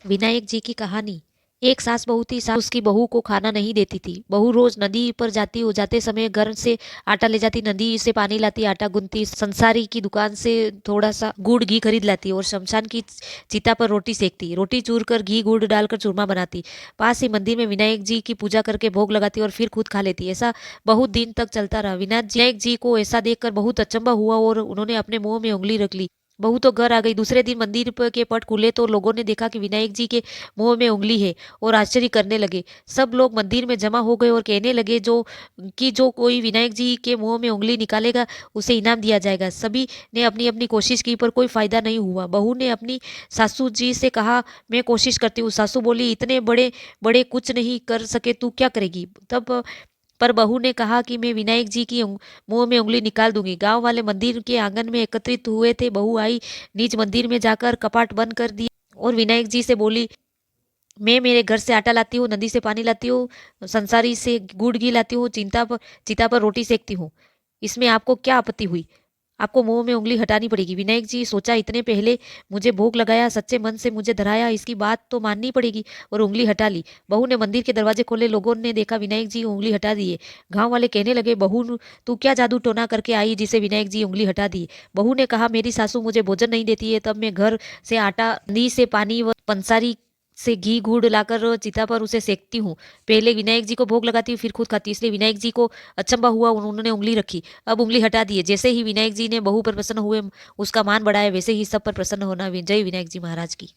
विनायक जी की कहानी। एक सास बहू थी। सास उसकी बहू को खाना नहीं देती थी। बहू रोज नदी पर जाती, हो जाते समय घर से आटा ले जाती, नदी से पानी लाती, आटा गूंथती, संसारी की दुकान से थोड़ा सा गुड़ घी खरीद लाती और शमशान की चिता पर रोटी सेकती, रोटी चूर कर घी गुड़ डालकर चूरमा बनाती, पास ही मंदिर में विनायक जी की पूजा करके भोग लगाती और फिर खुद खा लेती। ऐसा बहुत दिन तक चलता रहा। विनायक जी को ऐसा देखकर बहुत अचंभा हुआ और उन्होंने अपने मुंह में उंगली रख ली। बहू तो घर आ गई। दूसरे दिन मंदिर के पट खुले तो लोगों ने देखा कि विनायक जी के मुंह में उंगली है और आश्चर्य करने लगे। सब लोग मंदिर में जमा हो गए और कहने लगे जो कोई विनायक जी के मुंह में उंगली निकालेगा उसे इनाम दिया जाएगा। सभी ने अपनी अपनी कोशिश की पर कोई फायदा नहीं हुआ। बहू ने अपनी सासू जी से कहा, मैं कोशिश करती हूँ। सासू बोली, इतने बड़े बड़े कुछ नहीं कर सके तू क्या करेगी। तब पर बहू ने कहा कि मैं विनायक जी की मुंह में उंगली निकाल दूंगी। गांव वाले मंदिर के आंगन में एकत्रित हुए थे। बहू आई, नीच मंदिर में जाकर कपाट बंद कर दिया और विनायक जी से बोली, मैं मेरे घर से आटा लाती हूँ, नदी से पानी लाती हूँ, संसारी से गुड़ घी लाती हूँ, चिता पर रोटी सेकती हूँ। इसमें आपको क्या आपत्ति हुई? आपको मुंह में उंगली हटानी पड़ेगी। विनायक जी सोचा, इतने पहले मुझे भोग लगाया, सच्चे मन से मुझे धराया, इसकी बात तो माननी पड़ेगी, और उंगली हटा ली। बहू ने मंदिर के दरवाजे खोले। लोगों ने देखा विनायक जी उंगली हटा दिए। गांव वाले कहने लगे, बहू तू क्या जादू टोना करके आई जिसे विनायक जी उंगली हटा दी। बहू ने कहा, मेरी सासू मुझे भोजन नहीं देती है, तब मैं घर से आटा, नदी से पानी व पंसारी से घी गुड़ लाकर चिता पर उसे सेकती हूँ। पहले विनायक जी को भोग लगाती हूँ, फिर खुद खाती हूँ। इसलिए विनायक जी को अचंभा हुआ, उन्होंने उंगली रखी। अब उंगली हटा दिए। जैसे ही विनायक जी ने बहू पर प्रसन्न हुए, उसका मान बढ़ाया, वैसे ही सब पर प्रसन्न होना। जय विनायक जी महाराज की।